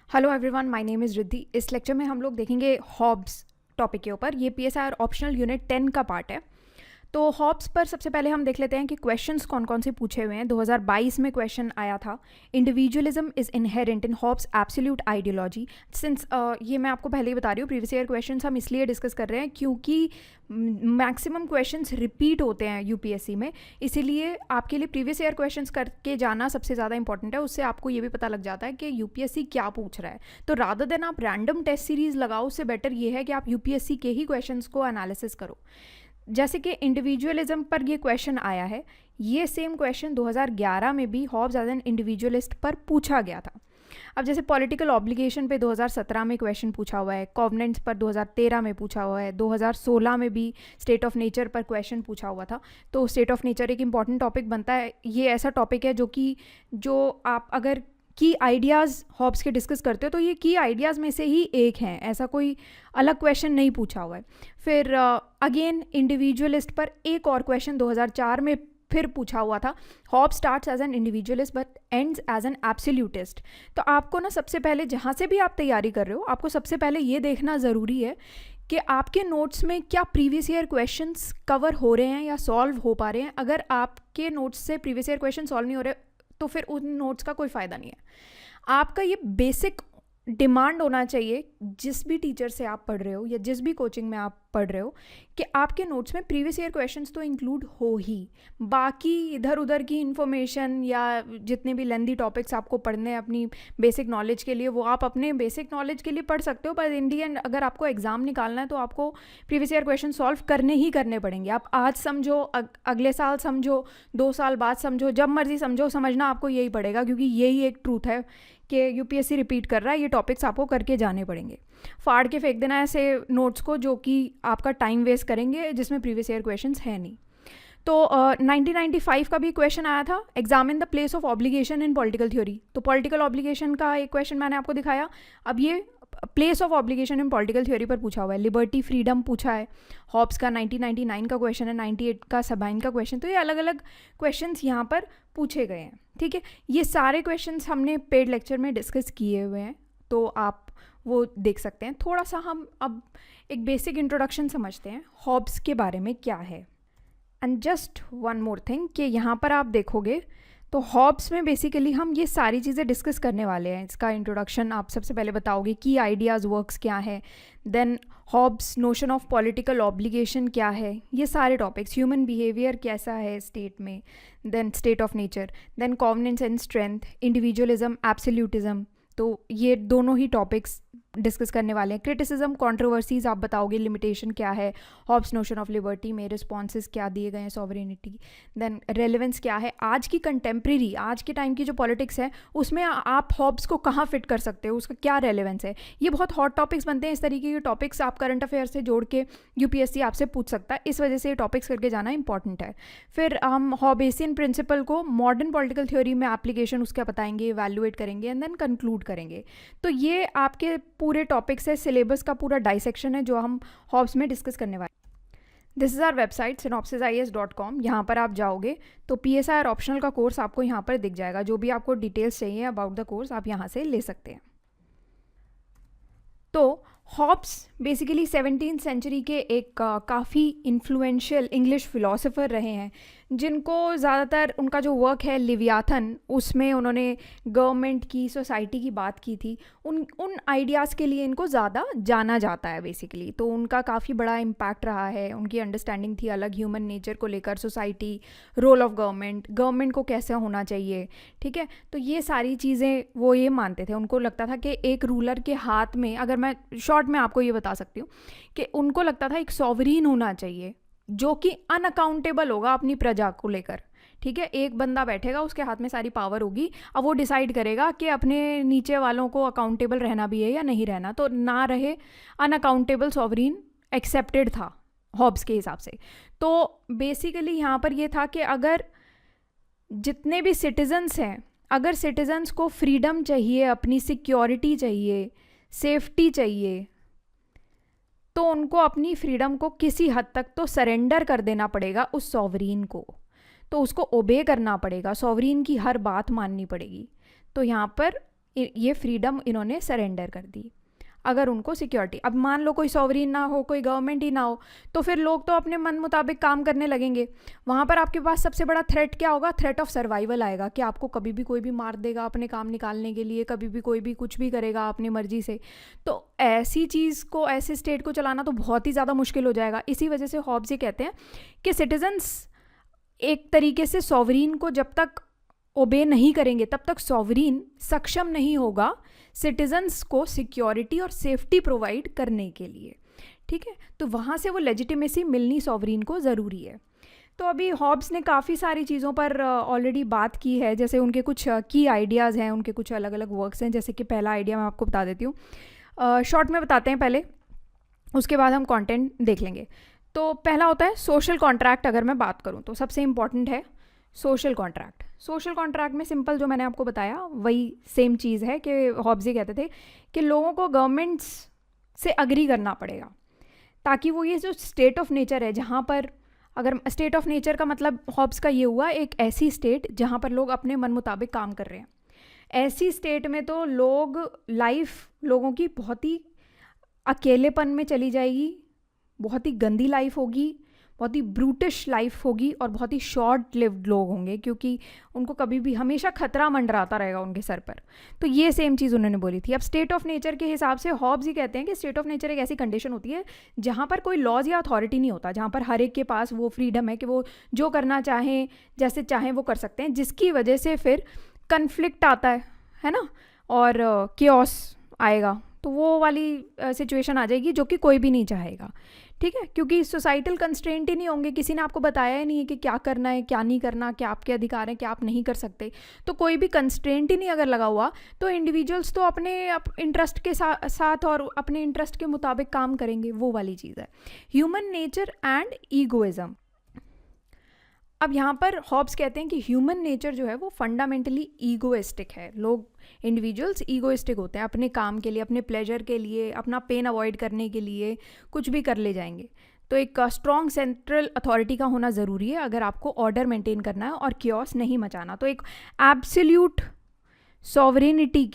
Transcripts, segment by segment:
Hello everyone, my name is Riddhi. इस lecture में हम लोग देखेंगे हॉब्स टॉपिक के ऊपर। ये पीएसआईआर ऑप्शनल यूनिट 10 का पार्ट है। तो हॉब्स पर सबसे पहले हम देख लेते हैं कि क्वेश्चंस कौन कौन से पूछे हुए हैं। 2022 में क्वेश्चन आया था, individualism is inherent in Hobbes absolute ideology. Since ये मैं आपको पहले ही बता रही हूँ, प्रीवियस ईयर क्वेश्चंस हम इसलिए डिस्कस कर रहे हैं क्योंकि मैक्सिमम क्वेश्चंस रिपीट होते हैं यूपीएससी में, इसीलिए आपके लिए प्रीवियस ईयर क्वेश्चंस करके जाना सबसे ज़्यादा इंपॉर्टेंट है। उससे आपको ये भी पता लग जाता है कि यूपीएससी क्या पूछ रहा है। तो रादर देन आप रैंडम टेस्ट सीरीज़ लगाओ, उससे बेटर ये है कि आप यूपीएससी के ही क्वेश्चंस को एनालिसिस करो। जैसे कि इंडिविजुअलिज्म पर ये क्वेश्चन आया है, ये सेम क्वेश्चन 2011 में भी हॉब्स एज एन इंडिविजुअलिस्ट पर पूछा गया था। अब जैसे पॉलिटिकल ऑब्लिगेशन पे 2017 में क्वेश्चन पूछा हुआ है, कॉवनेंट्स पर 2013 में पूछा हुआ है, 2016 में भी स्टेट ऑफ नेचर पर क्वेश्चन पूछा हुआ था। तो स्टेट ऑफ नेचर एक इंपॉर्टेंट टॉपिक बनता है। ये ऐसा टॉपिक है जो आप अगर की आइडियाज़ हॉब्स के डिस्कस करते हो तो ये की आइडियाज़ में से ही एक हैं, ऐसा कोई अलग क्वेश्चन नहीं पूछा हुआ है। फिर अगेन इंडिविजुअलिस्ट पर एक और क्वेश्चन 2004 में फिर पूछा हुआ था, Hobbes starts as an individualist but ends as an absolutist. तो आपको ना सबसे पहले, जहाँ से भी आप तैयारी कर रहे हो, आपको सबसे पहले ये देखना ज़रूरी है कि आपके नोट्स में क्या प्रीवियस ईयर क्वेश्चंस कवर हो रहे हैं या सॉल्व हो पा रहे हैं। अगर आपके नोट्स से प्रीवियस ईयर क्वेश्चन सॉल्व नहीं हो रहे तो फिर उन नोट्स का कोई फ़ायदा नहीं है। आपका ये बेसिक डिमांड होना चाहिए जिस भी टीचर से आप पढ़ रहे हो या जिस भी कोचिंग में आप पढ़ रहे हो कि आपके नोट्स में प्रीवियस ईयर क्वेश्चंस तो इंक्लूड हो ही। बाकी इधर उधर की इन्फॉर्मेशन या जितने भी लेंदी टॉपिक्स आपको पढ़ने हैं अपनी बेसिक नॉलेज के लिए, वो आप अपने बेसिक नॉलेज के लिए पढ़ सकते हो, पर इन दी एंड अगर आपको एग्जाम निकालना है तो आपको प्रीवियस ईयर क्वेश्चन सॉल्व करने ही करने पड़ेंगे। आप आज समझो, अगले साल समझो, 2 साल बाद समझो, जब मर्जी समझो, समझना आपको यही पड़ेगा, क्योंकि यही एक ट्रूथ है कि यूपीएससी रिपीट कर रहा है। ये टॉपिक्स आपको करके जाने पड़ेंगे। फाड़ के फेंक देना ऐसे नोट्स को जो कि आपका टाइम वेस्ट करेंगे, जिसमें प्रीवियस ईयर क्वेश्चंस है नहीं। तो 1995 का भी क्वेश्चन आया था, examine the place of obligation in political theory. तो पॉलिटिकल ऑब्लिगेशन का एक क्वेश्चन मैंने आपको दिखाया। अब ये place of obligation in political theory पर पूछा हुआ है। लिबर्टी फ्रीडम पूछा है, हॉब्स का 1999 का क्वेश्चन है, 98 का सबाइन का क्वेश्चन। तो ये अलग अलग क्वेश्चंस यहाँ पर पूछे गए हैं। ठीक है, ये सारे क्वेश्चंस हमने पेड लेक्चर में डिस्कस किए हुए हैं, तो आप वो देख सकते हैं। थोड़ा सा हम अब एक बेसिक इंट्रोडक्शन समझते हैं हॉब्स के बारे में क्या है। And just one more thing कि यहाँ पर आप देखोगे तो हॉब्स में बेसिकली हम ये सारी चीज़ें डिस्कस करने वाले हैं। इसका इंट्रोडक्शन आप सबसे पहले बताओगे कि आइडियाज़ वर्क्स क्या है, then Hobbes notion of political obligation क्या है, ये सारे टॉपिक्स, ह्यूमन बिहेवियर कैसा है स्टेट में, then state of nature, then covenants and strength, individualism, absolutism. तो ये दोनों ही टॉपिक्स डिस्कस करने वाले हैं। क्रिटिसिज्म, कंट्रोवर्सीज आप बताओगे, लिमिटेशन क्या है, हॉब्स नोशन ऑफ लिबर्टी में रिस्पॉन्सेज क्या दिए गए हैं, सॉवरेनिटी, देन रेलेवेंस क्या है, आज की कंटेम्प्रेरी, आज के टाइम की जो पॉलिटिक्स है उसमें आप हॉब्स को कहाँ फिट कर सकते हो, उसका क्या रेलेवेंस है। ये बहुत हॉट टॉपिक्स बनते हैं। इस तरीके के टॉपिक्स आप करंट अफेयर से जोड़ के यूपीएससी आपसे पूछ सकता है, इस वजह से ये टॉपिक्स करके जाना इंपॉर्टेंट है। फिर हम हॉबेसियन प्रिंसिपल को मॉडर्न पॉलिटिकल थ्योरी में एप्लीकेशन उसका बताएंगे, इवैल्यूएट करेंगे एंड देन कंक्लूड करेंगे। तो ये आपके पूरे टॉपिक्स है, सिलेबस का पूरा डाइसेक्शन है जो हम हॉब्स में डिस्कस करने वाले। This is our website synopsisis.com। यहाँ पर आप जाओगे तो पीएसआईआर ऑप्शनल का कोर्स आपको यहाँ पर दिख जाएगा। जो भी आपको डिटेल्स चाहिए अबाउट द कोर्स आप यहाँ से ले सकते हैं। तो हॉब्स बेसिकली 17th सेंचुरी के एक काफ़ी इन्फ्लुएंशियल इंग्लिश फिलोसोफर रहे हैं, जिनको ज़्यादातर उनका जो वर्क है लिवियाथन, उसमें उन्होंने गवर्नमेंट की, सोसाइटी की बात की थी। उन आइडियाज़ के लिए इनको ज़्यादा जाना जाता है बेसिकली। तो उनका काफ़ी बड़ा इम्पैक्ट रहा है, उनकी अंडरस्टैंडिंग थी अलग ह्यूमन नेचर को लेकर, सोसाइटी, रोल ऑफ गवर्नमेंट को कैसे होना चाहिए। ठीक है, तो ये सारी चीज़ें वो ये मानते थे। उनको लगता था कि एक रूलर के हाथ में, अगर मैं शॉर्ट में आपको ये बता सकती हूँ कि उनको लगता था एक सॉवरीन होना चाहिए जो कि अनअकाउंटेबल होगा अपनी प्रजा को लेकर। ठीक है, एक बंदा बैठेगा, उसके हाथ में सारी पावर होगी, अब वो डिसाइड करेगा कि अपने नीचे वालों को अकाउंटेबल रहना भी है या नहीं रहना। तो ना रहे, अनअकाउंटेबल सॉवरीन एक्सेप्टेड था हॉब्स के हिसाब से। तो बेसिकली यहाँ पर ये था कि अगर जितने भी सिटीजन्स हैं, अगर सिटीजन्स को फ्रीडम चाहिए, अपनी सिक्योरिटी चाहिए, सेफ्टी चाहिए, तो उनको अपनी फ्रीडम को किसी हद तक तो सरेंडर कर देना पड़ेगा उस सॉवरीन को। तो उसको ओबे करना पड़ेगा, सॉवरीन की हर बात माननी पड़ेगी। तो यहाँ पर ये फ्रीडम इन्होंने सरेंडर कर दी अगर उनको सिक्योरिटी। अब मान लो कोई सॉवरीन ना हो, कोई गवर्नमेंट ही ना हो, तो फिर लोग तो अपने मन मुताबिक काम करने लगेंगे। वहाँ पर आपके पास सबसे बड़ा थ्रेट क्या होगा? थ्रेट ऑफ सर्वाइवल आएगा कि आपको कभी भी कोई भी मार देगा अपने काम निकालने के लिए, कभी भी कोई भी कुछ भी करेगा अपनी मर्जी से। तो ऐसी चीज़ को, ऐसे स्टेट को चलाना तो बहुत ही ज़्यादा मुश्किल हो जाएगा। इसी वजह से हॉब्स ये कहते हैं कि सिटीजन्स एक तरीके से सॉवरीन को जब तक ओबे नहीं करेंगे तब तक सॉवरीन सक्षम नहीं होगा सिटीजन्स को सिक्योरिटी और सेफ्टी प्रोवाइड करने के लिए। ठीक है, तो वहाँ से वो लेजिटिमेसी मिलनी सॉवरीन को ज़रूरी है। तो अभी हॉब्स ने काफ़ी सारी चीज़ों पर ऑलरेडी बात की है, जैसे उनके कुछ की आइडियाज़ हैं, उनके कुछ अलग अलग वर्क्स हैं। जैसे कि पहला आइडिया मैं आपको बता देती हूँ, शॉर्ट में बताते हैं पहले, उसके बाद हम कंटेंट देख लेंगे। तो पहला होता है सोशल कॉन्ट्रैक्ट। अगर मैं बात करूँ तो सबसे इम्पॉर्टेंट है सोशल कॉन्ट्रैक्ट। सोशल कॉन्ट्रैक्ट में सिंपल जो मैंने आपको बताया वही सेम चीज़ है कि हॉब्स ये कहते थे कि लोगों को गवर्नमेंट्स से अग्री करना पड़ेगा, ताकि वो ये जो स्टेट ऑफ नेचर है, जहाँ पर, अगर स्टेट ऑफ नेचर का मतलब हॉब्स का ये हुआ एक ऐसी स्टेट जहाँ पर लोग अपने मन मुताबिक काम कर रहे हैं। ऐसी स्टेट में तो लाइफ लोगों की बहुत ही अकेलेपन में चली जाएगी, बहुत ही गंदी लाइफ होगी, बहुत ही ब्रूटिश लाइफ होगी और बहुत ही शॉर्ट लिव्ड लोग होंगे, क्योंकि उनको कभी भी हमेशा खतरा मंडराता रहेगा उनके सर पर। तो ये सेम चीज़ उन्होंने बोली थी। अब स्टेट ऑफ नेचर के हिसाब से हॉब्स ही कहते हैं कि स्टेट ऑफ नेचर एक ऐसी कंडीशन होती है जहाँ पर कोई लॉज या अथॉरिटी नहीं होता, जहाँ पर हर एक के पास वो फ्रीडम है कि वो जो करना चाहें, जैसे चाहें वो कर सकते हैं, जिसकी वजह से फिर कन्फ्लिक्ट आता है ना, और केओस आएगा। तो वो वाली सिचुएशन आ जाएगी जो कि कोई भी नहीं चाहेगा। ठीक है, क्योंकि सोसाइटल कंस्ट्रेंट ही नहीं होंगे, किसी ने आपको बताया ही नहीं है कि क्या करना है, क्या नहीं करना, क्या आपके अधिकार हैं, क्या आप नहीं कर सकते। तो कोई भी कंस्ट्रेंट ही नहीं अगर लगा हुआ, तो इंडिविजुअल्स तो अपने इंटरेस्ट के साथ और अपने इंटरेस्ट के मुताबिक काम करेंगे। वो वाली चीज़ है ह्यूमन नेचर एंड ईगोइज्म। अब यहाँ पर हॉब्स कहते हैं कि ह्यूमन नेचर जो है वो फंडामेंटली ईगोइस्टिक है। लोग, इंडिविजुअल्स ईगोइस्टिक होते हैं, अपने काम के लिए, अपने प्लेजर के लिए, अपना पेन अवॉइड करने के लिए कुछ भी कर ले जाएंगे। तो एक स्ट्रॉन्ग सेंट्रल अथॉरिटी का होना ज़रूरी है अगर आपको ऑर्डर मेंटेन करना है और क्योस नहीं मचाना। तो एक एब्सोल्यूट सॉवरेनिटी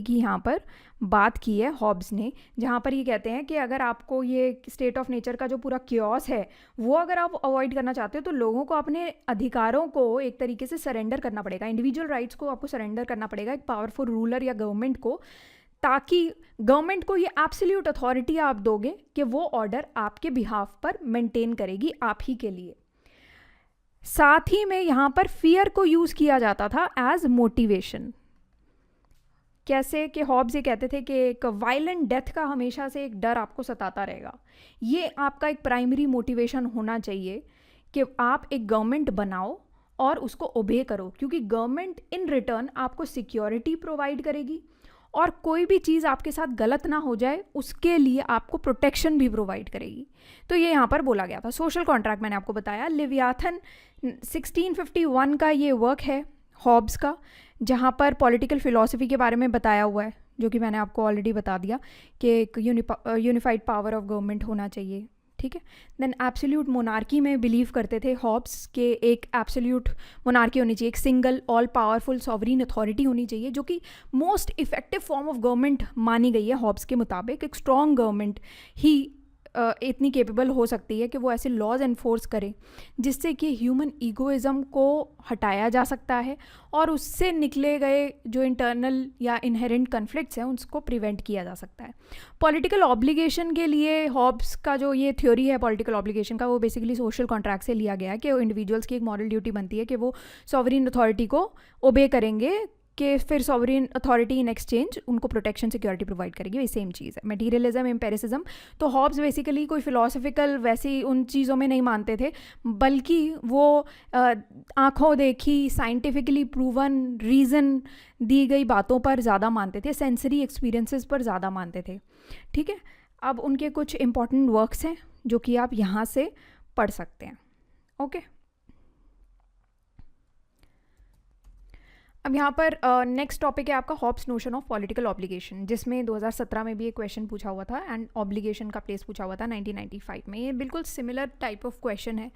की यहाँ पर बात की है हॉब्स ने, जहाँ पर ये कहते हैं कि अगर आपको ये स्टेट ऑफ नेचर का जो पूरा क्योस है वो अगर आप अवॉइड करना चाहते हो, तो लोगों को अपने अधिकारों को एक तरीके से सरेंडर करना पड़ेगा, इंडिविजुअल राइट्स को आपको सरेंडर करना पड़ेगा एक पावरफुल रूलर या गवर्नमेंट को, ताकि गवर्नमेंट को ये एब्सोल्यूट अथॉरिटी आप दोगे कि वो ऑर्डर आपके बिहाफ पर मेंटेन करेगी आप ही के लिए। साथ ही में यहाँ पर फियर को यूज़ किया जाता था एज मोटिवेशन। कैसे कि हॉब्स ये कहते थे कि एक वायलेंट डेथ का हमेशा से एक डर आपको सताता रहेगा, ये आपका एक प्राइमरी मोटिवेशन होना चाहिए कि आप एक गवर्नमेंट बनाओ और उसको ओबे करो, क्योंकि गवर्नमेंट इन रिटर्न आपको सिक्योरिटी प्रोवाइड करेगी और कोई भी चीज़ आपके साथ गलत ना हो जाए उसके लिए आपको प्रोटेक्शन भी प्रोवाइड करेगी। तो ये यहाँ पर बोला गया था। सोशल कॉन्ट्रैक्ट मैंने आपको बताया, लिवियाथन 1651 का ये वर्क है हॉब्स का, जहाँ पर पॉलिटिकल फिलॉसफी के बारे में बताया हुआ है, जो कि मैंने आपको ऑलरेडी बता दिया कि एक यूनिफाइड पावर ऑफ गवर्नमेंट होना चाहिए। ठीक है, देन एब्सोल्यूट मोनार्की में बिलीव करते थे हॉब्स के, एक एब्सोल्यूट मोनार्की होनी चाहिए, एक सिंगल ऑल पावरफुल सॉवरीन अथॉरिटी होनी चाहिए, जो कि most effective form of government मानी गई है हॉब्स के मुताबिक। एक स्ट्रॉन्ग गवर्नमेंट ही इतनी केपेबल हो सकती है कि वो ऐसे लॉज एनफोर्स करे जिससे कि ह्यूमन ईगोइज्म को हटाया जा सकता है और उससे निकले गए जो इंटरनल या इनहेरेंट कन्फ्लिक्ट्स हैं उसको प्रिवेंट किया जा सकता है। पॉलिटिकल ऑब्लिगेशन के लिए हॉब्स का जो ये थ्योरी है पॉलिटिकल ऑब्लिगेशन का, वो बेसिकली सोशल कॉन्ट्रैक्ट से लिया गया है कि इंडिविजुअल्स की एक मॉरल ड्यूटी बनती है कि वो सॉवरीन अथॉरिटी को ओबे करेंगे, कि फिर सॉवरीन अथॉरिटी इन एक्सचेंज उनको प्रोटेक्शन सिक्योरिटी प्रोवाइड करेगी। वही सेम चीज़ है मटेरियलिज्म एम्पेरिसिज्म। तो हॉब्स बेसिकली कोई फिलोसफिकल वैसी उन चीज़ों में नहीं मानते थे, बल्कि वो आँखों देखी साइंटिफिकली प्रूवन रीज़न दी गई बातों पर ज़्यादा मानते थे, सेंसरी एक्सपीरियंसेस पर ज़्यादा मानते थे। ठीक है, अब उनके कुछ इंपॉर्टेंट वर्क्स हैं जो कि आप यहाँ से पढ़ सकते हैं। ओके, अब यहाँ पर नेक्स्ट टॉपिक है आपका Hobbes notion of political obligation, जिसमें 2017 में भी एक क्वेश्चन पूछा हुआ था एंड ऑब्लिगेशन का प्लेस पूछा हुआ था 1995 में। ये बिल्कुल सिमिलर टाइप ऑफ क्वेश्चन है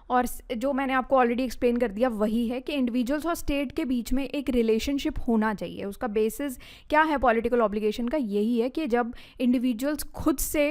और जो मैंने आपको ऑलरेडी एक्सप्लेन कर दिया वही है कि इंडिविजुअल्स और स्टेट के बीच में एक रिलेशनशिप होना चाहिए। उसका बेसिस क्या है पॉलिटिकल ऑब्लिगेशन का? यही है कि जब इंडिविजुअल्स खुद से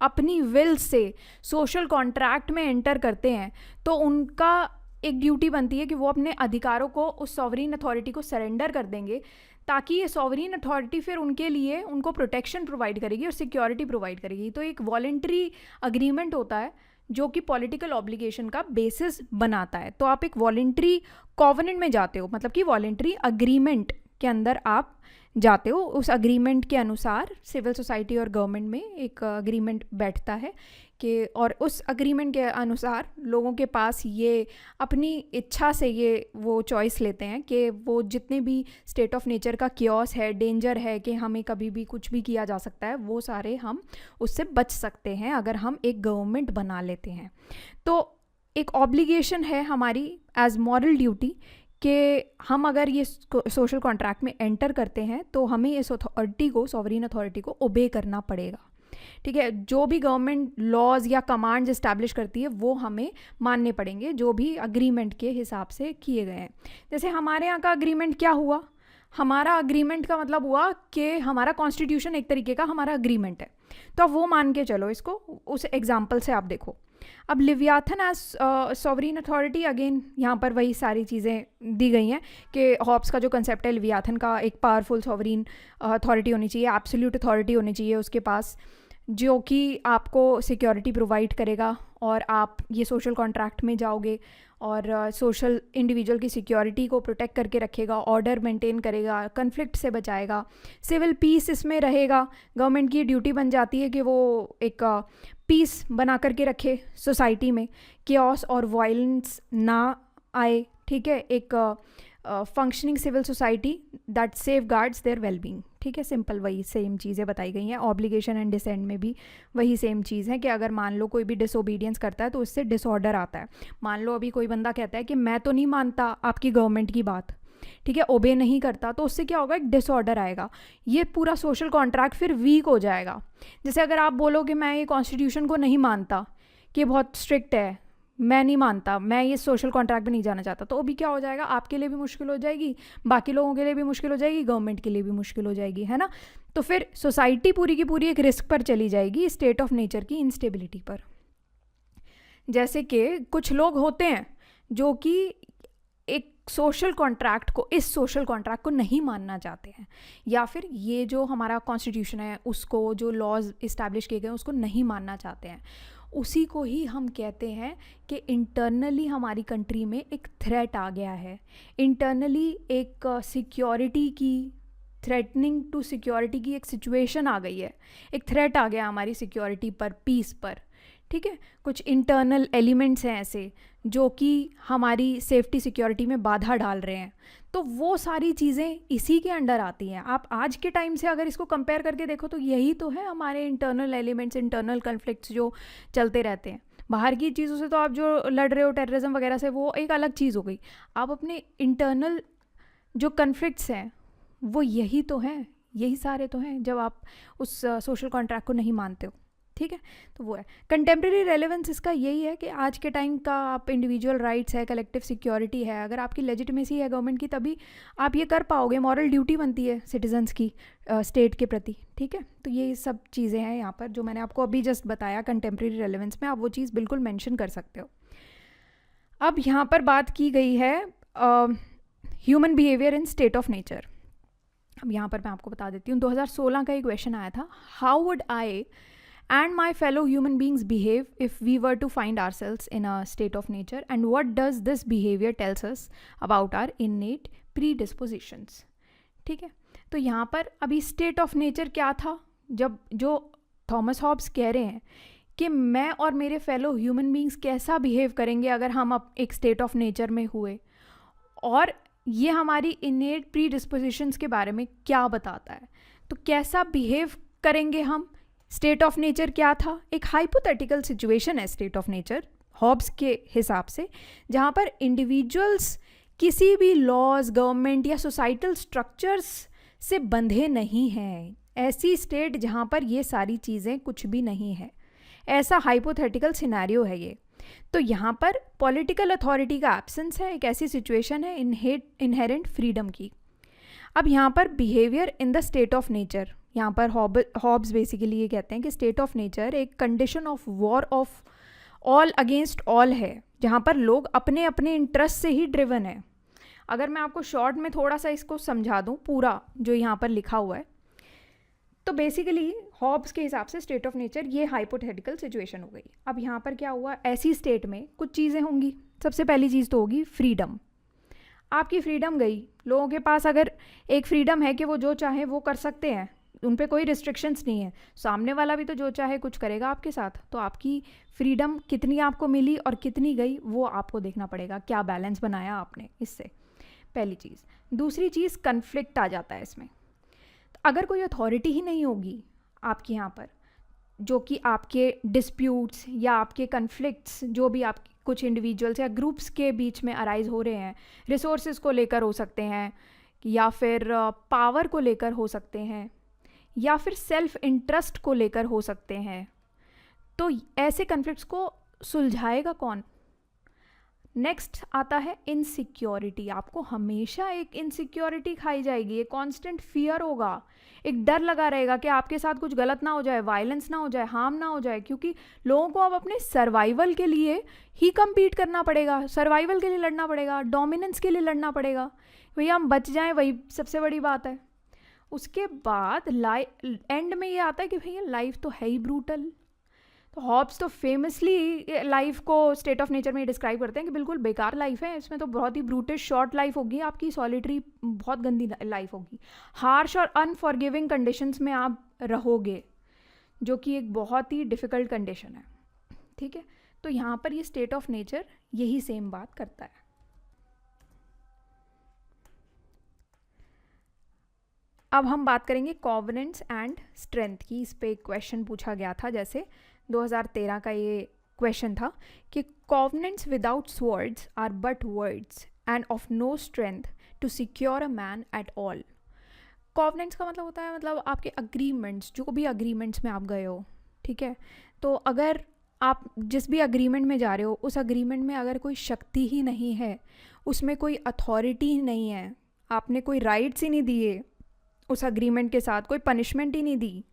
अपनी विल से सोशल कॉन्ट्रैक्ट में एंटर करते हैं तो उनका एक ड्यूटी बनती है कि वो अपने अधिकारों को उस सॉवरीन अथॉरिटी को सरेंडर कर देंगे, ताकि ये सॉवरीन अथॉरिटी फिर उनके लिए उनको प्रोटेक्शन प्रोवाइड करेगी और सिक्योरिटी प्रोवाइड करेगी। तो एक वॉलेंट्री अग्रीमेंट होता है जो कि पॉलिटिकल ऑब्लिगेशन का बेसिस बनाता है। तो आप एक वॉलेंट्री कॉवेनेंट में जाते हो, मतलब कि वॉलेंट्री अग्रीमेंट के अंदर आप जाते हो। उस अग्रीमेंट के अनुसार सिविल सोसाइटी और गवर्नमेंट में एक अग्रीमेंट बैठता है कि, और उस अग्रीमेंट के अनुसार लोगों के पास ये अपनी इच्छा से ये वो चॉइस लेते हैं कि वो जितने भी स्टेट ऑफ नेचर का क्योस है, डेंजर है कि हमें कभी भी कुछ भी किया जा सकता है, वो सारे हम उससे बच सकते हैं अगर हम एक गवर्नमेंट बना लेते हैं। तो एक ऑब्लिगेशन है हमारी एज मॉरल ड्यूटी कि हम अगर ये सोशल कॉन्ट्रैक्ट में एंटर करते हैं तो हमें इस अथॉरिटी को, सॉवरीन अथॉरिटी को ओबे करना पड़ेगा। ठीक है, जो भी गवर्नमेंट लॉज या कमांड्स इस्टेब्लिश करती है वो हमें मानने पड़ेंगे, जो भी अग्रीमेंट के हिसाब से किए गए हैं। जैसे हमारे यहाँ का अग्रीमेंट क्या हुआ? हमारा अग्रीमेंट का मतलब हुआ कि हमारा कॉन्स्टिट्यूशन एक तरीके का हमारा अग्रीमेंट है, तो अब वो मान के चलो इसको। उस एग्जाम्पल से आप देखो, अब लिवियाथन एज सॉवरीन अथॉरिटी, अगेन यहाँ पर वही सारी चीज़ें दी गई हैं कि हॉब्स का जो कंसेप्ट है, लिवियाथन का एक पावरफुल सॉवरीन अथॉरिटी होनी चाहिए, एब्सोल्यूट अथॉरिटी होनी चाहिए उसके पास, जो कि आपको सिक्योरिटी प्रोवाइड करेगा और आप ये सोशल कॉन्ट्रैक्ट में जाओगे और सोशल इंडिविजुअल की सिक्योरिटी को प्रोटेक्ट करके रखेगा, ऑर्डर मेंटेन करेगा, कन्फ्लिक्ट से बचाएगा, सिविल पीस इसमें रहेगा। गवर्नमेंट की ड्यूटी बन जाती है कि वो एक पीस बना करके रखे सोसाइटी में, केओस और वायलेंस ना आए। ठीक है, एक functioning civil society that safeguards their wellbeing. ठीक है, सिंपल वही सेम चीज़ें बताई गई हैं। ऑब्लिगेशन एंड डिसेंट में भी वही सेम चीज़ है कि अगर मान लो कोई भी डिसोबीडियंस करता है तो उससे डिसऑर्डर आता है। मान लो अभी कोई बंदा कहता है कि मैं तो नहीं मानता आपकी गवर्नमेंट की बात, ठीक है, ओबे नहीं करता, तो उससे क्या होगा? एक डिसऑर्डर आएगा, ये पूरा सोशल कॉन्ट्रैक्ट फिर वीक हो जाएगा। जैसे अगर आप बोलो कि मैं ये कॉन्स्टिट्यूशन को नहीं मानता कि बहुत स्ट्रिक्ट है, मैं नहीं मानता, मैं ये सोशल कॉन्ट्रैक्ट में नहीं जाना चाहता, तो अभी क्या हो जाएगा? आपके लिए भी मुश्किल हो जाएगी, बाकी लोगों के लिए भी मुश्किल हो जाएगी, गवर्नमेंट के लिए भी मुश्किल हो जाएगी, है ना। तो फिर सोसाइटी पूरी की पूरी एक रिस्क पर चली जाएगी, स्टेट ऑफ नेचर की इंस्टेबिलिटी पर। जैसे कि कुछ लोग होते हैं जो कि एक सोशल कॉन्ट्रैक्ट को, इस सोशल कॉन्ट्रैक्ट को नहीं मानना चाहते हैं, या फिर ये जो हमारा कॉन्स्टिट्यूशन है उसको, जो लॉज इस्टेब्लिश किए गए उसको नहीं मानना चाहते हैं। उसी को ही हम कहते हैं कि इंटरनली हमारी कंट्री में एक थ्रेट आ गया है, इंटरनली एक सिक्योरिटी की, थ्रेटनिंग टू सिक्योरिटी की एक सिचुएशन आ गई है, एक थ्रेट आ गया हमारी सिक्योरिटी पर, पीस पर। ठीक है, कुछ इंटरनल एलिमेंट्स हैं ऐसे जो कि हमारी सेफ्टी सिक्योरिटी में बाधा डाल रहे हैं, तो वो सारी चीज़ें इसी के अंडर आती हैं। आप आज के टाइम से अगर इसको कंपेयर करके देखो तो यही तो है हमारे इंटरनल एलिमेंट्स, इंटरनल कन्फ्लिक्ट्स जो चलते रहते हैं। बाहर की चीज़ों से तो आप जो लड़ रहे हो टेररिज्म वगैरह से, वो एक अलग चीज़ हो गई। आप अपने इंटरनल जो कन्फ्लिक्ट्स हैं वो यही तो हैं, यही सारे तो हैं जब आप उस सोशल कॉन्ट्रैक्ट को नहीं मानते हो। ठीक है, तो वो है कंटेम्प्रेरी रेलेवेंस। इसका यही है कि आज के टाइम का आप इंडिविजुअल राइट्स है, कलेक्टिव सिक्योरिटी है, अगर आपकी लेजिटिमेसी है गवर्नमेंट की, तभी आप ये कर पाओगे। मॉरल ड्यूटी बनती है सिटीजन्स की स्टेट के प्रति। ठीक है, तो ये सब चीज़ें हैं यहाँ पर जो मैंने आपको अभी जस्ट बताया कंटेम्प्रेरी रेलेवेंस में, आप वो चीज़ बिल्कुल मेंशन कर सकते हो। अब यहाँ पर बात की गई है human behaviour in state of nature. अब यहाँ पर मैं आपको बता देती हूँ, 2016 का एक क्वेश्चन आया था, how would I and my fellow human beings behave if we were to find ourselves in a state of nature, and what does this behavior tells us about our innate predispositions। ठीक है, तो यहाँ पर अभी state of nature क्या था, जब जो थॉमस हॉब्स कह रहे हैं कि मैं और मेरे फेलो ह्यूमन बींग्स कैसा बिहेव करेंगे अगर हम अब एक स्टेट ऑफ नेचर में हुए, और ये हमारी इनेट प्रीडिस्पोजिशंस के बारे में क्या बताता है। तो कैसा बिहेव करेंगे हम, स्टेट ऑफ नेचर क्या था? एक हाइपोथेटिकल सिचुएशन है स्टेट ऑफ नेचर हॉब्स के हिसाब से, जहाँ पर इंडिविजुअल्स किसी भी लॉज, गवर्नमेंट या सोसाइटल स्ट्रक्चर्स से बंधे नहीं हैं। ऐसी स्टेट जहाँ पर ये सारी चीज़ें कुछ भी नहीं है, ऐसा हाइपोथेटिकल सिनेरियो है ये। तो यहाँ पर पॉलिटिकल अथॉरिटी का एब्सेंस है, एक ऐसी सिचुएशन है इनहेरेंट फ्रीडम की। अब यहाँ पर behaviour in the state of nature, यहाँ पर हॉब्स बेसिकली ये कहते हैं कि स्टेट ऑफ नेचर एक condition of war of all against all है, जहाँ पर लोग अपने अपने इंटरेस्ट से ही ड्रिवन है। अगर मैं आपको शॉर्ट में थोड़ा सा इसको समझा दूँ पूरा जो यहाँ पर लिखा हुआ है, तो बेसिकली हॉब्स के हिसाब से स्टेट ऑफ नेचर ये हाइपोथेटिकल सिचुएशन हो गई। अब यहाँ पर क्या हुआ, ऐसी स्टेट में कुछ चीज़ें होंगी। सबसे पहली चीज़ तो होगी फ्रीडम। आपकी फ्रीडम गई, लोगों के पास अगर एक फ्रीडम है कि वो जो चाहे वो कर सकते हैं, उन पे कोई रिस्ट्रिक्शंस नहीं है, सामने वाला भी तो जो चाहे कुछ करेगा आपके साथ, तो आपकी फ्रीडम कितनी आपको मिली और कितनी गई वो आपको देखना पड़ेगा, क्या बैलेंस बनाया आपने इससे, पहली चीज़। दूसरी चीज़ कन्फ्लिक्ट आ जाता है इसमें। अगर कोई अथॉरिटी ही नहीं होगी आपके यहाँ पर, जो कि आपके डिस्प्यूट्स या आपके कन्फ्लिक्ट्स जो भी आप कुछ इंडिविजुअल्स या ग्रुप्स के बीच में अराइज हो रहे हैं, रिसोर्सेज को लेकर हो सकते हैं, या फिर पावर को लेकर हो सकते हैं, या फिर सेल्फ इंटरेस्ट को लेकर हो सकते हैं, तो ऐसे कन्फ्लिक्ट्स को सुलझाएगा कौन? नेक्स्ट आता है इनसिक्योरिटी। आपको हमेशा एक इनसिक्योरिटी खाई जाएगी, एक कांस्टेंट फियर होगा, एक डर लगा रहेगा कि आपके साथ कुछ गलत ना हो जाए, वायलेंस ना हो जाए, हार्म ना हो जाए, क्योंकि लोगों को अब अपने सर्वाइवल के लिए ही कम्पीट करना पड़ेगा, सर्वाइवल के लिए लड़ना पड़ेगा, डोमिनेंस के लिए लड़ना पड़ेगा। भैया हम बच जाएं, वही सबसे बड़ी बात है। उसके बाद एंड में ये आता है कि भैया लाइफ तो है ही ब्रूटल। तो हॉब्स तो फेमसली लाइफ को स्टेट ऑफ नेचर में डिस्क्राइब करते हैं कि बिल्कुल बेकार लाइफ है, इसमें तो बहुत ही ब्रूटिश शॉर्ट लाइफ होगी आपकी, सॉलिटरी बहुत गंदी लाइफ होगी, हार्श और अनफॉरगिविंग कंडीशंस में आप रहोगे, जो कि एक बहुत ही डिफ़िकल्ट कंडीशन है। ठीक है, तो यहाँ पर ये स्टेट ऑफ नेचर यही सेम बात करता है। अब हम बात करेंगे कॉवेनेंट्स एंड स्ट्रेंथ की। इस पे एक क्वेश्चन पूछा गया था, जैसे 2013 का ये क्वेश्चन था कि covenants without swords are but words and of no strength to secure a man at all. Covenants का मतलब होता है, मतलब आपके अग्रीमेंट्स, जो भी अग्रीमेंट्स में आप गए हो, ठीक है, तो अगर आप जिस भी अग्रीमेंट में जा रहे हो, उस अग्रीमेंट में अगर कोई शक्ति ही नहीं है, उसमें कोई अथॉरिटी ही नहीं है, आपने कोई राइट्स ही नहीं दिए उस अग्रीमेंट के साथ, कोई पनिशमेंट ही नहीं दी,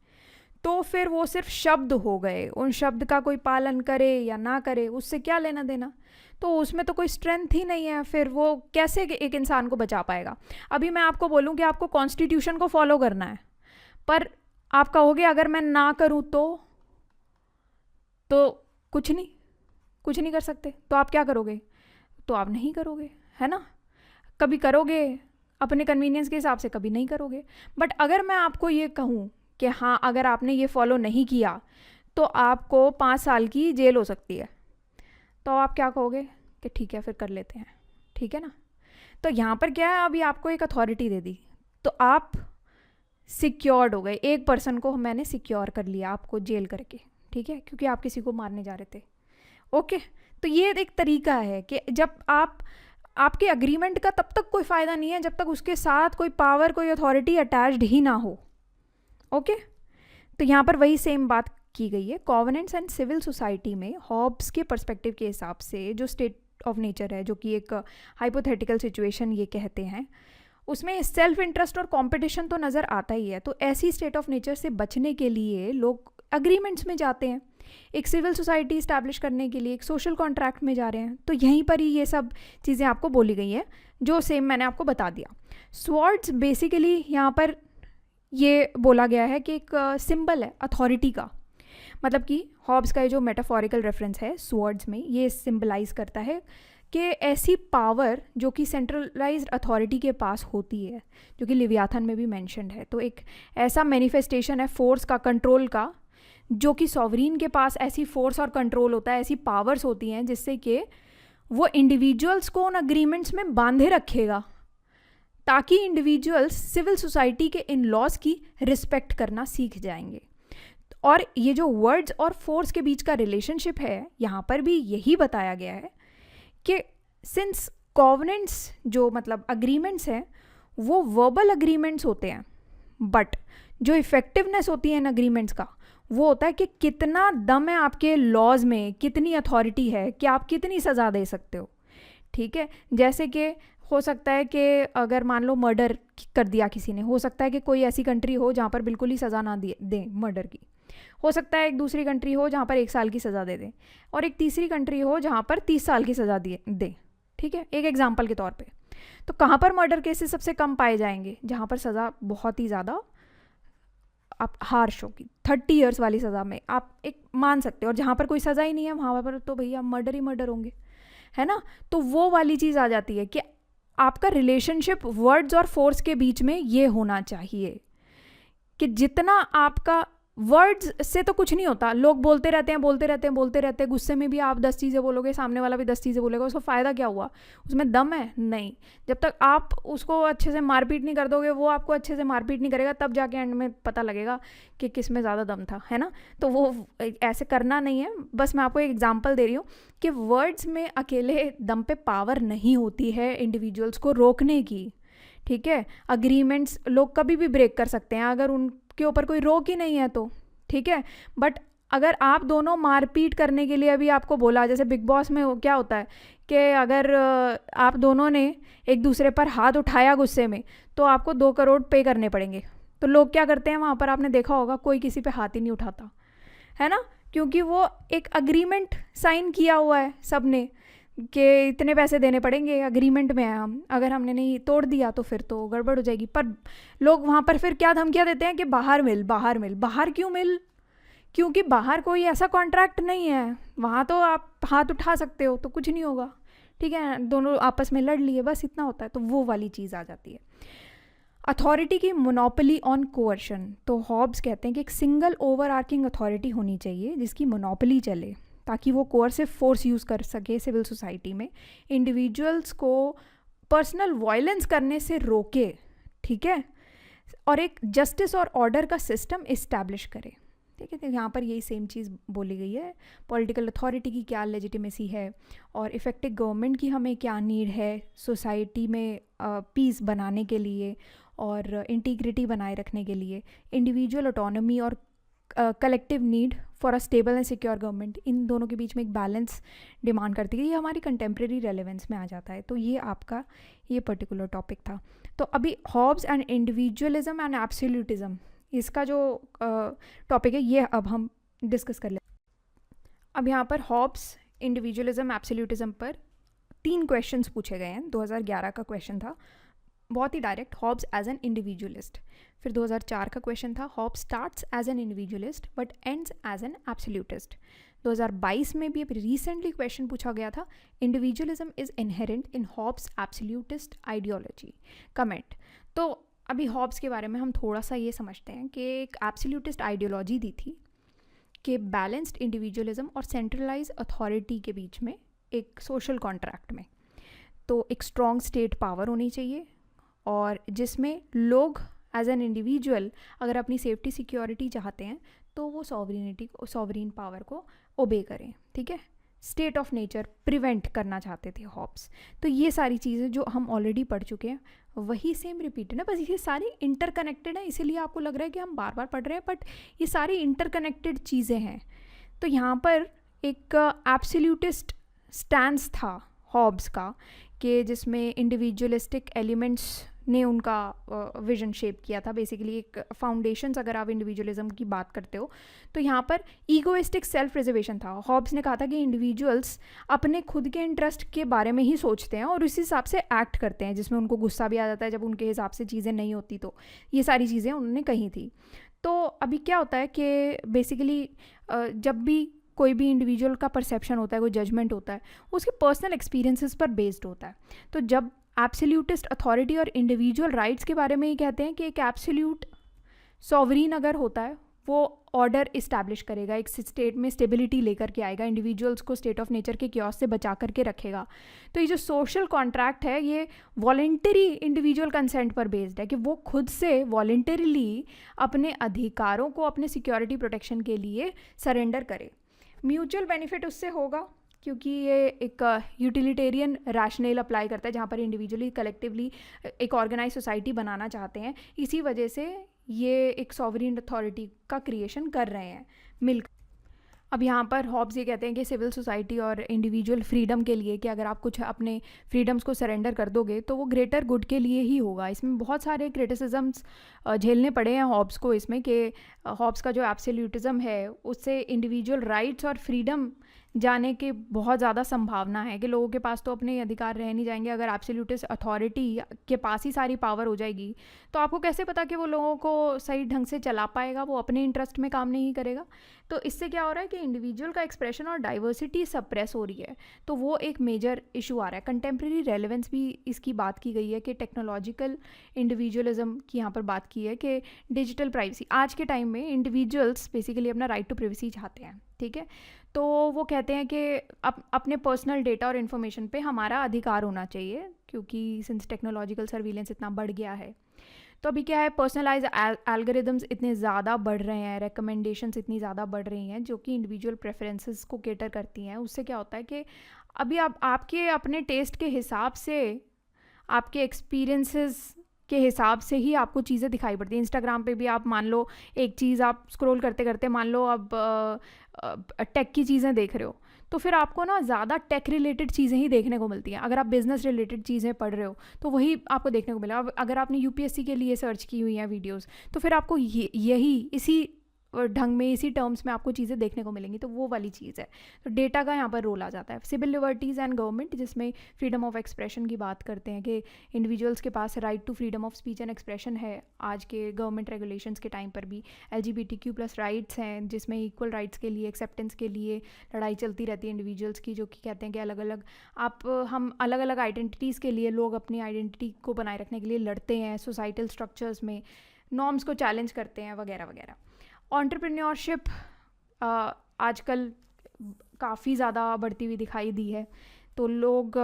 तो फिर वो सिर्फ शब्द हो गए। उन शब्द का कोई पालन करे या ना करे, उससे क्या लेना देना, तो उसमें तो कोई स्ट्रेंथ ही नहीं है, फिर वो कैसे एक इंसान को बचा पाएगा। अभी मैं आपको बोलूँ कि आपको कॉन्स्टिट्यूशन को फॉलो करना है, पर आप कहोगे अगर मैं ना करूँ तो कुछ नहीं कर सकते, तो आप क्या करोगे? तो आप नहीं करोगे, है ना। कभी करोगे अपने कन्वीनियंस के हिसाब से, कभी नहीं करोगे। बट अगर मैं आपको ये कहूँ कि हाँ, अगर आपने ये फॉलो नहीं किया तो आपको 5 साल की जेल हो सकती है, तो आप क्या कहोगे कि ठीक है फिर कर लेते हैं, ठीक है ना। तो यहाँ पर क्या है, अभी आपको एक अथॉरिटी दे दी, तो आप सिक्योर्ड हो गए। एक पर्सन को मैंने सिक्योर कर लिया आपको जेल करके, ठीक है, क्योंकि आप किसी को मारने जा रहे थे। ओके, तो ये एक तरीका है कि जब आपके अग्रीमेंट का तब तक कोई फ़ायदा नहीं है जब तक उसके साथ कोई पावर, कोई अथॉरिटी अटैच्ड ही ना हो। ओके, तो यहाँ पर वही सेम बात की गई है। कॉवेनेंट्स एंड सिविल सोसाइटी में हॉब्स के पर्सपेक्टिव के हिसाब से जो स्टेट ऑफ नेचर है, जो कि एक हाइपोथेटिकल सिचुएशन ये कहते हैं, उसमें सेल्फ इंटरेस्ट और कंपटीशन तो नज़र आता ही है। तो ऐसी स्टेट ऑफ नेचर से बचने के लिए लोग अग्रीमेंट्स में जाते हैं, एक सिविल सोसाइटी इस्टेब्लिश करने के लिए एक सोशल कॉन्ट्रैक्ट में जा रहे हैं। तो यहीं पर ही ये सब चीज़ें आपको बोली गई हैं, जो सेम मैंने आपको बता दिया। स्वर्ड्स बेसिकली यहाँ पर ये बोला गया है कि एक सिंबल है अथॉरिटी का, मतलब कि हॉब्स का ये जो मेटाफोरिकल रेफरेंस है स्वर्ड्स में, ये सिंबलाइज करता है कि ऐसी पावर जो कि सेंट्रलाइज्ड अथॉरिटी के पास होती है, जो कि लिवियाथन में भी मेंशन्ड है। तो एक ऐसा मैनिफेस्टेशन है फोर्स का, कंट्रोल का, जो कि सॉवरीन के पास ऐसी फोर्स और कंट्रोल होता है, ऐसी पावर्स होती हैं जिससे कि वो इंडिविजुअल्स को उन अग्रीमेंट्स में बांधे रखेगा, ताकि इंडिविजुअल्स सिविल सोसाइटी के इन लॉज की रिस्पेक्ट करना सीख जाएंगे। और ये जो वर्ड्स और फोर्स के बीच का रिलेशनशिप है, यहाँ पर भी यही बताया गया है कि सिंस कॉवेनेंट्स जो मतलब अग्रीमेंट्स हैं वो वर्बल अग्रीमेंट्स होते हैं, बट जो इफ़ेक्टिवनेस होती है इन अग्रीमेंट्स का वो होता है कि कितना दम है आपके लॉज में, कितनी अथॉरिटी है कि आप कितनी सज़ा दे सकते हो। ठीक है, जैसे कि हो सकता है कि अगर मान लो मर्डर कर दिया किसी ने, हो सकता है कि कोई ऐसी कंट्री हो जहाँ पर बिल्कुल ही सज़ा ना दें मर्डर की, हो सकता है एक दूसरी कंट्री हो जहाँ पर 1 साल की सज़ा दे दें, और एक तीसरी कंट्री हो जहाँ पर 30 साल की सज़ा दें। ठीक है, एक एग्जाम्पल के तौर पे। तो कहाँ पर मर्डर केसेस सबसे कम पाए जाएंगे? जहाँ पर सज़ा बहुत ही ज़्यादा आप हार्श होगी, 30 ईयर्स वाली सज़ा में आप एक मान सकते हो, और जहाँ पर कोई सज़ा ही नहीं है वहाँ पर तो भैया मर्डर ही मर्डर होंगे, है ना। तो वो वाली चीज़ आ जाती है कि आपका रिलेशनशिप वर्ड्स और फोर्स के बीच में ये होना चाहिए कि जितना आपका वर्ड्स से तो कुछ नहीं होता, लोग बोलते रहते हैं, गुस्से में भी आप 10 चीज़ें बोलोगे, सामने वाला भी 10 चीज़ें बोलेगा, उसको फ़ायदा क्या हुआ? उसमें दम है? नहीं। जब तक आप उसको अच्छे से मारपीट नहीं कर दोगे, वो आपको अच्छे से मारपीट नहीं करेगा, तब जाके एंड में पता लगेगा कि किस में ज़्यादा दम था, है ना। तो वो ऐसे करना नहीं है। बस मैं आपको एक एग्जाम्पल दे रही हूँ कि वर्ड्स में अकेले दम पे पावर नहीं होती है इंडिविजुअल्स को रोकने की। ठीक है, अग्रीमेंट्स लोग कभी भी ब्रेक कर सकते हैं अगर उनके ऊपर कोई रोक ही नहीं है तो। ठीक है, बट अगर आप दोनों मारपीट करने के लिए अभी आपको बोला, जैसे बिग बॉस में क्या होता है कि अगर आप दोनों ने एक दूसरे पर हाथ उठाया गुस्से में तो आपको 2 करोड़ पे करने पड़ेंगे। तो लोग क्या करते हैं वहाँ पर, आपने देखा होगा कोई किसी पे हाथ ही नहीं उठाता, है ना, क्योंकि वो एक अग्रीमेंट साइन किया हुआ है सबने कि इतने पैसे देने पड़ेंगे, अग्रीमेंट में है हम, अगर हमने नहीं तोड़ दिया तो फिर तो गड़बड़ हो जाएगी। पर लोग वहाँ पर फिर क्या धमकियाँ देते हैं कि बाहर मिल। बाहर क्यों मिल? क्योंकि बाहर कोई ऐसा कॉन्ट्रैक्ट नहीं है, वहाँ तो आप हाथ उठा सकते हो तो कुछ नहीं होगा। ठीक है, दोनों आपस में लड़ लिए, बस इतना होता है। तो वो वाली चीज़ आ जाती है। अथॉरिटी की मोनोपोली ऑन कोअर्शन, तो हॉब्स कहते हैं कि एक सिंगल ओवर आर्किंग अथॉरिटी होनी चाहिए जिसकी मोनोपोली चले, ताकि वो कोअर्सिव फोर्स यूज़ कर सके सिविल सोसाइटी में, इंडिविजुअल्स को पर्सनल वायलेंस करने से रोके। ठीक है, और एक जस्टिस और ऑर्डर का सिस्टम इस्टेब्लिश करे। ठीक है, तो यहाँ पर यही सेम चीज़ बोली गई है। पॉलिटिकल अथॉरिटी की क्या लेजिटिमेसी है और इफ़ेक्टिव गवर्नमेंट की हमें क्या नीड है सोसाइटी में पीस बनाने के लिए और इंटीग्रिटी बनाए रखने के लिए, इंडिविजुअल ऑटोनॉमी और collective need for a stable and secure government, इन दोनों के बीच में एक बैलेंस डिमांड करती है। ये हमारी कंटेम्प्रेरी रेलेवेंस में आ जाता है। तो ये आपका ये पर्टिकुलर टॉपिक था। तो अभी Hobbes and individualism and absolutism, इसका जो टॉपिक है ये अब हम डिस्कस कर लेते हैं। अब यहाँ पर हॉब्स, इंडिविजुअलिज्म, एब्सोल्यूटिज्म पर 3 क्वेश्चंस पूछे गए हैं। 2011 का क्वेश्चन था, बहुत ही direct, Hobbes as an individualist. फिर 2004 का क्वेश्चन था, Hobbes starts as an individualist but ends as an absolutist. 2022 में भी रिसेंटली क्वेश्चन पूछा गया था, individualism is inherent in Hobbes absolutist ideology. Comment. तो अभी हॉब्स के बारे में हम थोड़ा सा ये समझते हैं कि एक एब्सोल्यूटिस्ट आइडियोलॉजी दी थी कि बैलेंस्ड इंडिविजुअलिज्म और सेंट्रलाइज अथॉरिटी के बीच में एक सोशल कॉन्ट्रैक्ट में तो एक स्ट्रॉन्ग स्टेट पावर होनी चाहिए, और जिसमें लोग एज एन इंडिविजुअल अगर अपनी सेफ्टी सिक्योरिटी चाहते हैं तो वो सॉवरीन पावर को ओबे करें। ठीक है, स्टेट ऑफ नेचर प्रिवेंट करना चाहते थे हॉब्स। तो ये सारी चीज़ें जो हम ऑलरेडी पढ़ चुके हैं वही सेम रिपीटेड है, बस ये सारी इंटरकनेक्टेड है, इसीलिए आपको लग रहा है कि हम बार बार पढ़ रहे हैं, बट ये सारी इंटरकनेक्टेड चीज़ें हैं। तो यहाँ पर एक एब्सोल्यूटिस्ट स्टैंस था हॉब्स का कि जिसमें इंडिविजुअलिस्टिक एलिमेंट्स ने उनका विजन शेप किया था। बेसिकली एक फाउंडेशंस अगर आप इंडिविजुअलिज्म की बात करते हो तो यहाँ पर ईगोइस्टिक सेल्फ प्रिजर्वेशन था। हॉब्स ने कहा था कि इंडिविजुअल्स अपने खुद के इंटरेस्ट के बारे में ही सोचते हैं और उस हिसाब से एक्ट करते हैं, जिसमें उनको गुस्सा भी आ जाता है जब उनके हिसाब से चीज़ें नहीं होती। तो ये सारी चीज़ें उन्होंने कही थी। तो अभी क्या होता है कि बेसिकली जब भी कोई भी इंडिविजुअल का परसेप्शन होता है, कोई जजमेंट होता है, उसके पर्सनल एक्सपीरियंसेस पर बेस्ड होता है। तो जब एब्सोल्यूटिस्ट अथॉरिटी और इंडिविजुअल राइट्स के बारे में ही कहते हैं कि एक एब्सोल्यूट सॉवरीन अगर होता है वो ऑर्डर इस्टेब्लिश करेगा, एक स्टेट में स्टेबिलिटी लेकर के आएगा, इंडिविजुअल्स को स्टेट ऑफ नेचर के क्योस से बचा करके रखेगा। तो ये जो सोशल कॉन्ट्रैक्ट है ये वॉलेंटरी इंडिविजुअल कंसेंट पर बेस्ड है कि वो खुद से वॉलेंटरीली अपने अधिकारों को अपने सिक्योरिटी प्रोटेक्शन के लिए सरेंडर करे। म्यूचुअल बेनिफिट उससे होगा क्योंकि ये एक यूटिलिटेरियन रैशनल अप्लाई करता है जहाँ पर इंडिविजुअली कलेक्टिवली एक ऑर्गेनाइज सोसाइटी बनाना चाहते हैं। इसी वजह से ये एक सॉवरेन अथॉरिटी का क्रिएशन कर रहे हैं मिलकर। अब यहाँ पर हॉब्स ये कहते हैं कि सिविल सोसाइटी और इंडिविजुअल फ्रीडम के लिए, कि अगर आप कुछ अपने फ्रीडम्स को सरेंडर कर दोगे तो वो ग्रेटर गुड के लिए ही होगा। इसमें बहुत सारे क्रिटिसिजम्स झेलने पड़े हैं हॉब्स को इसमें, कि हॉब्स का जो एब्सोल्यूटिज्म है उससे इंडिविजुअल राइट्स और फ्रीडम जाने की बहुत ज़्यादा संभावना है कि लोगों के पास तो अपने अधिकार रह नहीं जाएंगे। अगर एब्सोल्यूटिस्ट अथॉरिटी के पास ही सारी पावर हो जाएगी तो आपको कैसे पता कि वो लोगों को सही ढंग से चला पाएगा, वो अपने इंटरेस्ट में काम नहीं करेगा। तो इससे क्या हो रहा है कि इंडिविजुअल का एक्सप्रेशन और डाइवर्सिटी सप्रेस हो रही है, तो वो एक मेजर इशू आ रहा है। कंटेम्प्रेरी रेलेवेंस भी इसकी बात की गई है कि टेक्नोलॉजिकल इंडिविजुअलिज्म की यहाँ पर बात की है कि डिजिटल प्राइवेसी। आज के टाइम में इंडिविजुअल्स बेसिकली अपना राइट टू प्राइवेसी चाहते हैं, ठीक है। तो वो कहते हैं कि अपने पर्सनल डेटा और इन्फॉर्मेशन पे हमारा अधिकार होना चाहिए, क्योंकि सिंस टेक्नोलॉजिकल सर्विलेंस इतना बढ़ गया है। तो अभी क्या है, पर्सनलाइज एल्गोरिदम्स इतने ज़्यादा बढ़ रहे हैं, रिकमेंडेशंस इतनी ज़्यादा बढ़ रही हैं जो कि इंडिविजुअल प्रेफरेंसेस को केटर करती हैं। उससे क्या होता है कि अभी आपके अपने टेस्ट के हिसाब से, आपके एक्सपीरियंसेस के हिसाब से ही आपको चीज़ें दिखाई पड़ती हैं। इंस्टाग्राम पे भी आप मान लो एक चीज़ आप स्क्रॉल करते करते मान लो अब टेक की चीज़ें देख रहे हो, तो फिर आपको ना ज़्यादा टेक रिलेटेड चीज़ें ही देखने को मिलती हैं। अगर आप बिज़नेस रिलेटेड चीज़ें पढ़ रहे हो तो वही आपको देखने को मिलेगा। अगर आपने यूपीएससी के लिए सर्च की हुई हैं वीडियोस, तो फिर आपको यही इसी ढंग में, इसी टर्म्स में आपको चीज़ें देखने को मिलेंगी। तो वो वाली चीज़ है। तो डेटा का यहाँ पर रोल आ जाता है। सिविल लिबर्टीज़ एंड गवर्नमेंट, जिसमें फ्रीडम ऑफ एक्सप्रेशन की बात करते हैं कि इंडिविजुअल्स के पास right to freedom of speech and expression है। आज के गवर्नमेंट रेगुलेशंस के टाइम पर भी LGBTQ+ राइट्स हैं, जिसमें इक्वल राइट्स के लिए, एक्सेप्टेंस के लिए लड़ाई चलती रहती है इंडिविजुअल्स की, जो कि कहते हैं कि हम अलग अलग आइडेंटिटीज़ के लिए, लोग अपनी आइडेंटिटी को बनाए रखने के लिए लड़ते हैं, सोसाइटल स्ट्रक्चर्स में नॉर्म्स को चैलेंज करते हैं वगैरह वगैरह। एंटरप्रेन्योरशिप आजकल काफ़ी ज़्यादा बढ़ती हुई दिखाई दी है। तो लोग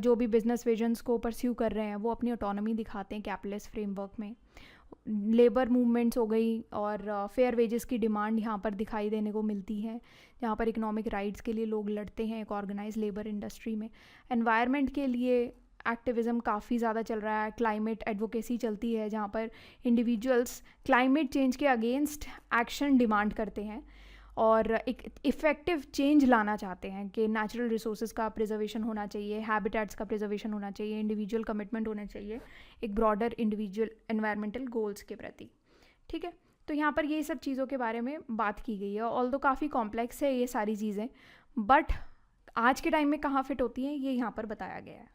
जो भी बिजनेस विजन्स को परस्यू कर रहे हैं वो अपनी ऑटोनॉमी दिखाते हैं कैपिटलिस्ट फ्रेमवर्क में। लेबर मूवमेंट्स हो गई और फेयर वेजेस की डिमांड यहाँ पर दिखाई देने को मिलती है, जहाँ पर इकोनॉमिक राइट्स के लिए लोग लड़ते हैं एक ऑर्गेनाइज लेबर इंडस्ट्री में। एनवायरनमेंट के लिए एक्टिविज़म काफ़ी ज़्यादा चल रहा है, क्लाइमेट एडवोकेसी चलती है, जहाँ पर इंडिविजुअल्स क्लाइमेट चेंज के अगेंस्ट एक्शन डिमांड करते हैं और एक इफ़ेक्टिव चेंज लाना चाहते हैं कि नेचुरल रिसोर्सेज का प्रिजर्वेशन होना चाहिए, हैबिटेट्स का प्रिजर्वेशन होना चाहिए, इंडिविजुअल कमिटमेंट होना चाहिए एक ब्रॉडर इंडिविजुअल एनवायरमेंटल गोल्स के प्रति, ठीक है। तो यहाँ पर ये सब चीज़ों के बारे में बात की गई है। ऑल्दो काफ़ी कॉम्प्लेक्स है ये सारी चीज़ें, बट आज के टाइम में कहाँ फिट होती हैं ये यहाँ पर बताया गया है।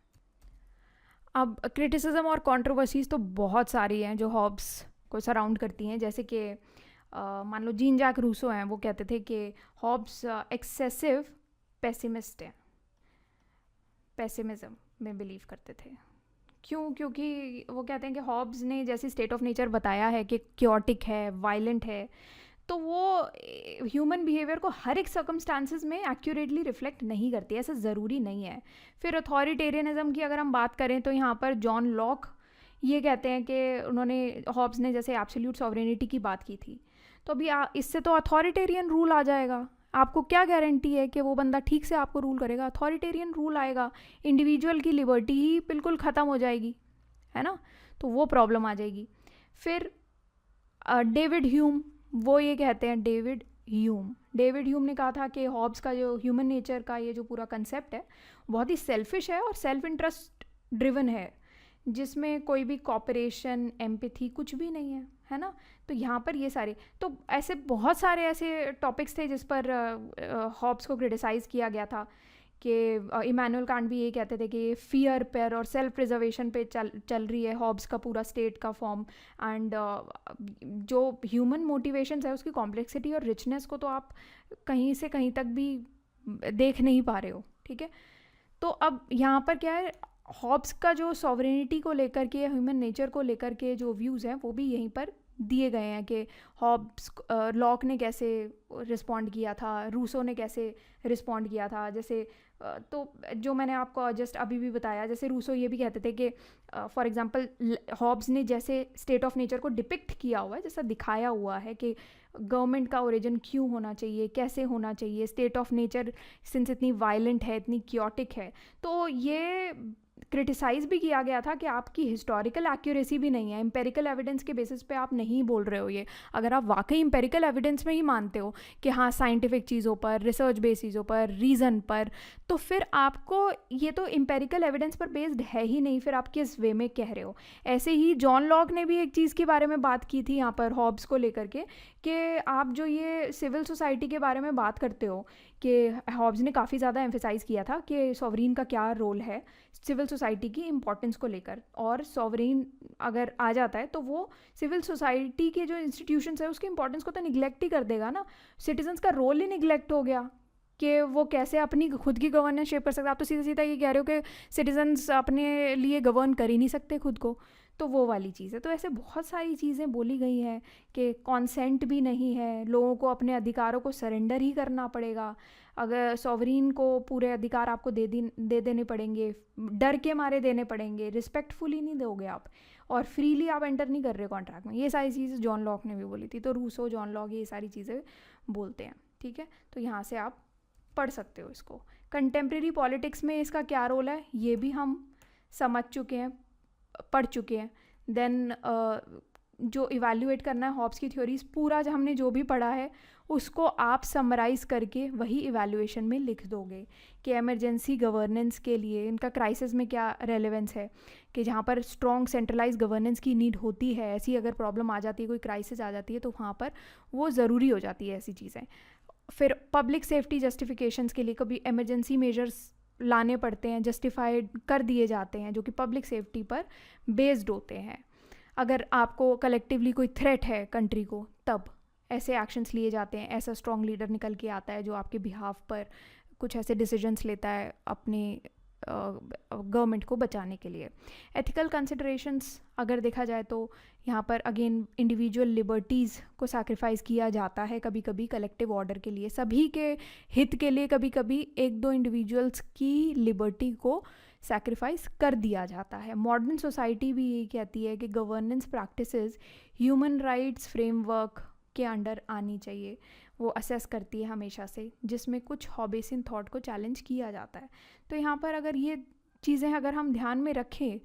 अब क्रिटिसिज्म और कंट्रोवर्सीज तो बहुत सारी हैं जो हॉब्स को सराउंड करती हैं। जैसे कि मान लो जीन जैक रूसो हैं, वो कहते थे कि हॉब्स एक्सेसिव पेसिमिस्ट हैं, पेसिमिज्म में बिलीव करते थे। क्यों? क्योंकि वो कहते हैं कि हॉब्स ने जैसे स्टेट ऑफ नेचर बताया है कि क्योटिक है, वायलेंट है, तो वो ह्यूमन बिहेवियर को हर एक सर्कमस्टांसेस में एक्यूरेटली रिफ्लेक्ट नहीं करती, ऐसा ज़रूरी नहीं है। फिर अथॉरिटेरियनिज्म की अगर हम बात करें तो यहाँ पर जॉन लॉक ये कहते हैं कि उन्होंने, हॉब्स ने जैसे एब्सोल्यूट सॉवरेनिटी की बात की थी, तो अभी इससे तो अथॉरिटेरियन रूल आ जाएगा। आपको क्या गारंटी है कि वो बंदा ठीक से आपको रूल करेगा? अथॉरिटेरियन रूल आएगा, इंडिविजुअल की लिबर्टी ही बिल्कुल ख़त्म हो जाएगी, है ना। तो वो प्रॉब्लम आ जाएगी। फिर डेविड ह्यूम वो ये कहते हैं, डेविड ह्यूम ने कहा था कि हॉब्स का जो ह्यूमन नेचर का ये जो पूरा कंसेप्ट है बहुत ही सेल्फिश है और सेल्फ इंटरेस्ट ड्रिवन है, जिसमें कोई भी कॉपरेशन, एम्पैथी कुछ भी नहीं है ना। तो यहाँ पर ये सारे, तो ऐसे बहुत सारे ऐसे टॉपिक्स थे जिस पर हॉब्स को क्रिटिसाइज़ किया गया था कि इमैनुअल कांट भी ये कहते थे कि फियर पर और सेल्फ प्रिजर्वेशन पे चल रही है हॉब्स का पूरा स्टेट का फॉर्म। एंड जो ह्यूमन मोटिवेशंस है उसकी कॉम्प्लेक्सिटी और रिचनेस को तो आप कहीं से कहीं तक भी देख नहीं पा रहे हो, ठीक है। तो अब यहाँ पर क्या है, हॉब्स का जो सॉवरेनिटी को लेकर के, ह्यूमन नेचर को लेकर के जो व्यूज़ हैं वो भी यहीं पर दिए गए हैं कि हॉब्स, लॉक ने कैसे रिस्पॉन्ड किया था, रूसो ने कैसे रिस्पॉन्ड किया था। जैसे तो जो मैंने आपको जस्ट अभी भी बताया, जैसे रूसो ये भी कहते थे कि फॉर एग्जांपल हॉब्स ने जैसे स्टेट ऑफ नेचर को डिपिक्ट किया हुआ है, जैसा दिखाया हुआ है कि गवर्नमेंट का ओरिजिन क्यों होना चाहिए, कैसे होना चाहिए, स्टेट ऑफ नेचर सिंस इतनी वायलेंट है, इतनी क्योटिक है, तो ये क्रिटिसाइज़ भी किया गया था कि आपकी हिस्टोरिकल एक्यूरेसी भी नहीं है, एम्पेरिकल एविडेंस के बेसिस पे आप नहीं बोल रहे हो ये। अगर आप वाकई एम्पेरिकल एविडेंस में ही मानते हो कि हाँ साइंटिफिक चीज़ों पर, रिसर्च बेस्ड चीज़ों पर, रीज़न पर, तो फिर आपको ये तो एम्पेरिकल एविडेंस पर बेस्ड है ही नहीं, फिर आप किस वे में कह रहे हो। ऐसे ही जॉन लॉक ने भी एक चीज़ के बारे में बात की थी यहाँ पर हॉब्स को लेकर के, कि आप जो ये सिविल सोसाइटी के बारे में बात करते हो, कि हॉब्स ने काफ़ी ज़्यादा एम्फेसाइज़ किया था कि सॉवरीन का क्या रोल है सिविल सोसाइटी की इम्पोर्टेंस को लेकर, और सॉवरीन अगर आ जाता है तो वो सिविल सोसाइटी के जो इंस्टीट्यूशंस है उसकी इंपॉर्टेंस को तो निगलेक्ट ही कर देगा ना। सिटीजन्स का रोल ही निगलेक्ट हो गया कि वो कैसे अपनी खुद की गवर्नेंस शेप कर सकते। आप तो सीधा सीधा ये कह रहे हो कि सिटीजन्स अपने लिए गवर्न कर ही नहीं सकते खुद को, तो वो वाली चीज़ है। तो ऐसे बहुत सारी चीज़ें बोली गई हैं कि कॉन्सेंट भी नहीं है, लोगों को अपने अधिकारों को सरेंडर ही करना पड़ेगा, अगर सॉवरीन को पूरे अधिकार आपको दे देने पड़ेंगे, डर के मारे देने पड़ेंगे, रिस्पेक्टफुली नहीं दोगे आप, और फ्रीली आप एंटर नहीं कर रहे कॉन्ट्रैक्ट में। ये सारी चीज़ें जॉन लॉक ने भी बोली थी, तो रूसो, जॉन लॉक ये सारी चीज़ें बोलते हैं, ठीक है। तो यहाँ से आप पढ़ सकते हो इसको। कंटेम्प्रेरी पॉलिटिक्स में इसका क्या रोल है ये भी हम समझ चुके हैं, पढ़ चुके हैं। देन जो इवैल्यूएट करना है हॉब्स की थ्योरीज, पूरा जो हमने जो भी पढ़ा है उसको आप समराइज़ करके वही इवैल्यूएशन में लिख दोगे कि इमरजेंसी गवर्नेंस के लिए इनका क्राइसिस में क्या रेलेवेंस है, कि जहाँ पर स्ट्रॉन्ग सेंट्रलाइज गवर्नेंस की नीड होती है, ऐसी अगर प्रॉब्लम आ जाती है, कोई क्राइसिस आ जाती है, तो वहाँ पर वो ज़रूरी हो जाती है ऐसी चीज़ें। फिर पब्लिक सेफ्टी जस्टिफिकेशंस के लिए कभी इमरजेंसी मेजर्स लाने पड़ते हैं, जस्टिफाइड कर दिए जाते हैं, जो कि पब्लिक सेफ्टी पर बेस्ड होते हैं। अगर आपको कलेक्टिवली कोई थ्रेट है कंट्री को, तब ऐसे एक्शंस लिए जाते हैं, ऐसा स्ट्रॉन्ग लीडर निकल के आता है जो आपके बिहाफ पर कुछ ऐसे डिसीजंस लेता है अपने गवर्नमेंट को बचाने के लिए। एथिकल कंसिडरेशंस अगर देखा जाए तो यहाँ पर अगेन इंडिविजुअल लिबर्टीज़ को सैक्रिफाइस किया जाता है कभी कभी कलेक्टिव ऑर्डर के लिए, सभी के हित के लिए कभी कभी एक दो इंडिविजुअल्स की लिबर्टी को सैक्रिफाइस कर दिया जाता है। मॉडर्न सोसाइटी भी ये कहती है कि governance practices human rights framework के अंडर आनी चाहिए, वो असेस करती है हमेशा से, जिसमें कुछ हॉबेसिन थॉट को चैलेंज किया जाता है। तो यहाँ पर अगर ये चीज़ें अगर हम ध्यान में रखें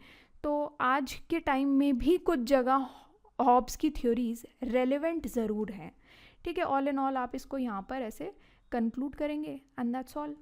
तो आज के टाइम में भी कुछ जगह हॉब्स की थ्योरीज रेलेवेंट ज़रूर हैं, ठीक है। ऑल इन ऑल आप इसको यहाँ पर ऐसे कंक्लूड करेंगे, एंड दैट्स ऑल।